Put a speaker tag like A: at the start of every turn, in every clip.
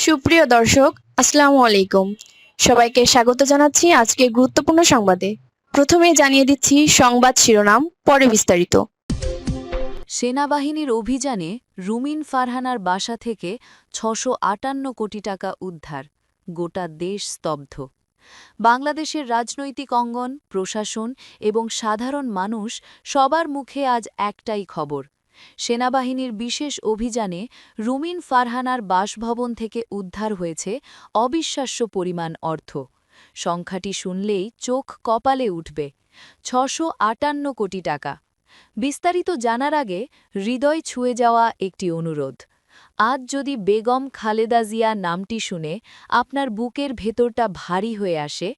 A: সুপ্রিয় দর্শক, আসসালামু আলাইকুম। সবাইকে স্বাগত জানাচ্ছি আজকে গুরুত্বপূর্ণ সংবাদে। প্রথমেই জানিয়ে দিচ্ছি সংবাদ শিরোনাম, পরে বিস্তারিত।
B: সেনাবাহিনীর অভিযানে রুমিন ফারহানার বাসা থেকে ৬৫৮ কোটি টাকা উদ্ধার, গোটা দেশ স্তব্ধ। বাংলাদেশের রাজনৈতিক অঙ্গন, প্রশাসন এবং সাধারণ মানুষ সবার মুখে আজ একটাই খবর। সেনাবাহিনীর বিশেষ অভিযানে রুমিন ফারহানার বাসভবন থেকে উদ্ধার হয়েছে অবিশ্বাস্য পরিমাণ অর্থ। সংখ্যাটি শুনলেই চোখ কপালে উঠবে। ৬৫৮ কোটি টাকা। বিস্তারিত জানার আগে হৃদয় ছুঁয়ে যাওয়া একটি অনুরোধ। আজ যদি বেগম খালেদা জিয়া নামটি শুনে আপনার বুকের ভেতরটা ভারী হয়ে আসে,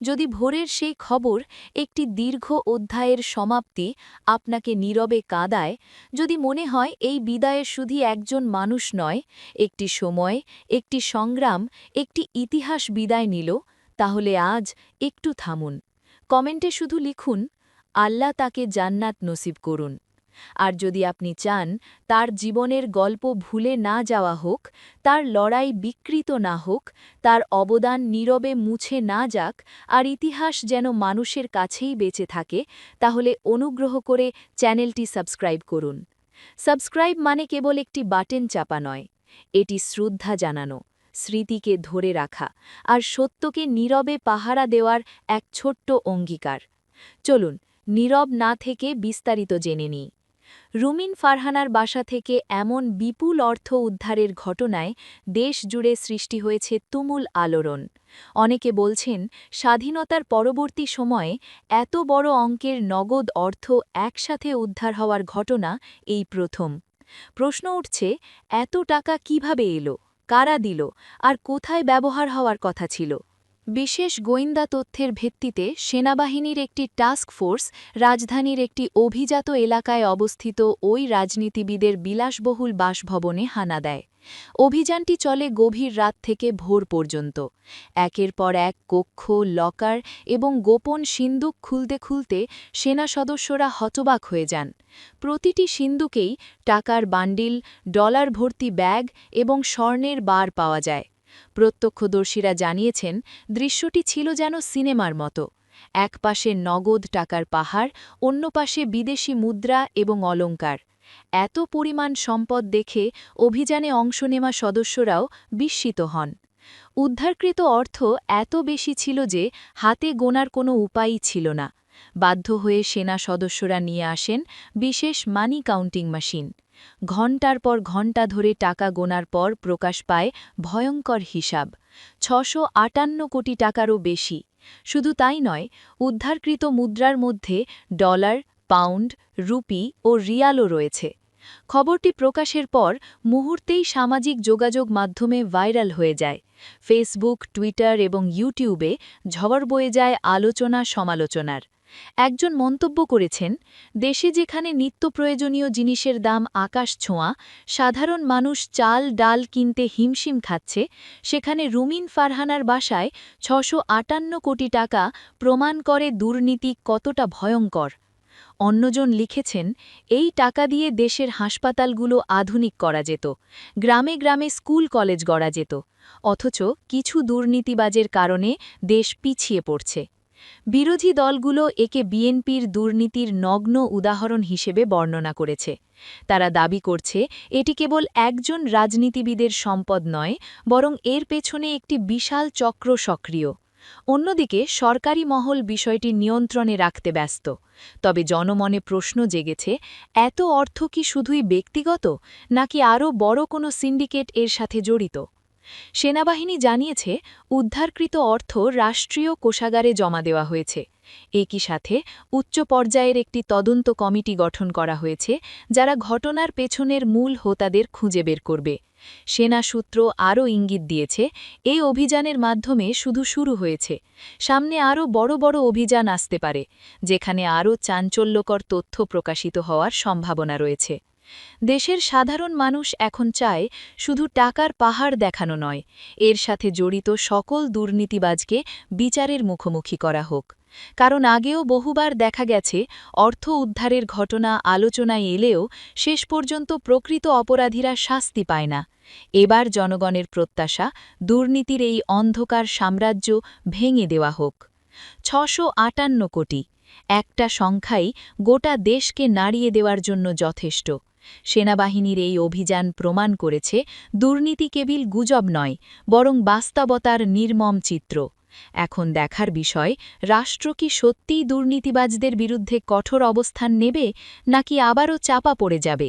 B: যদি ভোরের সেই খবর একটি দীর্ঘ অধ্যায়ের সমাপ্তি আপনাকে নীরবে কাঁদায়, যদি মনে হয় এই বিদায়ে শুধু একজন মানুষ নয়, একটি সময়, একটি সংগ্রাম, একটি ইতিহাস বিদায় নিল, তাহলে আজ একটু থামুন। কমেন্টে শুধু লিখুন, আল্লাহ তাকে জান্নাত নসিব করুন। আর যদি আপনি চান তার জীবনের গল্প ভুলে না যাওয়া হোক, তার লড়াই বিকৃত না হোক, তার অবদান নীরবে মুছে না যাক, আর ইতিহাস যেন মানুষের কাছেই বেঁচে থাকে, তাহলে অনুগ্রহ করে চ্যানেলটি সাবস্ক্রাইব করুন। সাবস্ক্রাইব মানে কেবল একটি বাটন চাপা নয়, এটি শ্রদ্ধা জানানো, স্মৃতিকে ধরে রাখা আর সত্যকে নীরবে পাহারা দেওয়ার এক ছোট্ট অঙ্গীকার। চলুন নীরব না থেকে বিস্তারিত জেনে নিই। রুমিন ফারহানার বাসা থেকে এমন বিপুল অর্থ উদ্ধারের ঘটনায় দেশ জুড়ে সৃষ্টি হয়েছে তুমুল আলোড়ন। অনেকে বলছেন, স্বাধীনতার পরবর্তী সময়ে এত বড় অঙ্কের নগদ অর্থ একসাথে উদ্ধার হওয়ার ঘটনা এই প্রথম। প্রশ্ন উঠছে, এত টাকা কিভাবে এলো, কারা দিল, আর কোথায় ব্যবহার হওয়ার কথা ছিল? বিশেষ গোয়েন্দা তথ্যের ভিত্তিতে সেনাবাহিনীর একটি টাস্ক ফোর্স রাজধানীর একটি অভিজাত এলাকায় অবস্থিত ওই রাজনীতিবিদের বিলাসবহুল বাসভবনে হানা দেয়। অভিযানটি চলে গভীর রাত থেকে ভোর পর্যন্ত। একের পর এক কক্ষ, লকার এবং গোপন সিন্দুক খুলতে খুলতে সেনা সদস্যরা হতবাক হয়ে যান। প্রতিটি সিন্দুকেই টাকার বান্ডিল, ডলার ভর্তি ব্যাগ এবং স্বর্ণের বার পাওয়া যায়। প্রত্যক্ষদর্শীরা জানিয়েছেন, দৃশ্যটি ছিল যেন সিনেমার মতো। এক পাশে নগদ টাকার পাহাড়, অন্য পাশে বিদেশি মুদ্রা এবং অলংকার। এত পরিমাণ সম্পদ দেখে অভিযানে অংশ নেওয়া সদস্যরাও বিস্মিত হন। উদ্ধারকৃত অর্থ এত বেশি ছিল যে হাতে গোনার কোনো উপায়ই ছিল না। বাধ্য হয়ে সেনা সদস্যরা নিয়ে আসেন বিশেষ মানি কাউন্টিং মেশিন। ঘণ্টার পর ঘণ্টা ধরে টাকা গোনার পর প্রকাশ পায় ভয়ঙ্কর হিসাব, ৬৫৮ কোটি টাকারও বেশি। শুধু তাই নয়, উদ্ধারকৃত মুদ্রার মধ্যে ডলার, পাউন্ড, রুপি ও রিয়ালও রয়েছে। খবরটি প্রকাশের পর মুহূর্তেই সামাজিক যোগাযোগ মাধ্যমে ভাইরাল হয়ে যায়। ফেসবুক, টুইটার এবং ইউটিউবে ঝড় বয়ে যায় আলোচনা সমালোচনার। একজন মন্তব্য করেছেন, দেশে যেখানে নিত্য প্রয়োজনীয় জিনিসের দাম আকাশ ছোঁয়া, সাধারণ মানুষ চাল ডাল কিনতে হিমশিম খাচ্ছে, সেখানে রুমিন ফারহানার বাসায় ৬৫৮ কোটি টাকা প্রমাণ করে দুর্নীতি কতটা ভয়ঙ্কর। অন্যজন লিখেছেন, এই টাকা দিয়ে দেশের হাসপাতালগুলো আধুনিক করা যেত, গ্রামে গ্রামে স্কুল কলেজ গড়া যেত, অথচ কিছু দুর্নীতিবাজের কারণে দেশ পিছিয়ে পড়ছে। বিরোধী দলগুলো একে বিএনপির দুর্নীতির নগ্ন উদাহরণ হিসেবে বর্ণনা করেছে। তারা দাবি করছে, এটি কেবল একজন রাজনীতিবিদের সম্পদ নয়, বরং এর পেছনে একটি বিশাল চক্র সক্রিয়। অন্যদিকে সরকারি মহল বিষয়টি নিয়ন্ত্রণে রাখতে ব্যস্ত। তবে জনমনে প্রশ্ন জেগেছে, এত অর্থ কি শুধুই ব্যক্তিগত, নাকি আরও বড় কোনো সিন্ডিকেট এর সাথে জড়িত? সেনাবাহিনী জানিয়েছে, উদ্ধারকৃত অর্থ রাষ্ট্রীয় কোষাগারে জমা দেওয়া হয়েছে। একই সাথে উচ্চ পর্যায়ের একটি তদন্ত কমিটি গঠন করা হয়েছে, যারা ঘটনার পেছনের মূল হোতাদের খুঁজে বের করবে। সেনা সূত্র আরও ইঙ্গিত দিয়েছে, এই অভিযানের মাধ্যমে শুধু শুরু হয়েছে। সামনে আরও বড় বড় অভিযান আসতে পারে, যেখানে আরও চাঞ্চল্যকর তথ্য প্রকাশিত হওয়ার সম্ভাবনা রয়েছে। দেশের সাধারণ মানুষ এখন চায় শুধু টাকার পাহাড় দেখানো নয়, এর সাথে জড়িত সকল দুর্নীতিবাজকে বিচারের মুখোমুখি করা হোক। কারণ আগেও বহুবার দেখা গেছে অর্থ উদ্ধারের ঘটনা আলোচনায় এলেও শেষ পর্যন্ত প্রকৃত অপরাধীরা শাস্তি পায় না। এবার জনগণের প্রত্যাশা দুর্নীতির এই অন্ধকার সাম্রাজ্য ভেঙে দেওয়া হোক। ৬৫৮ কোটি একটা সংখ্যাই গোটা দেশকে নাড়িয়ে দেওয়ার জন্য যথেষ্ট। সেনাবাহিনীর এই অভিযান প্রমাণ করেছে দুর্নীতি কেবল গুজব নয়, বরং বাস্তবতার নির্মম চিত্র। এখন দেখার বিষয়, রাষ্ট্র কি সত্যিই দুর্নীতিবাজদের বিরুদ্ধে কঠোর অবস্থান নেবে, নাকি আবারও চাপা পড়ে যাবে।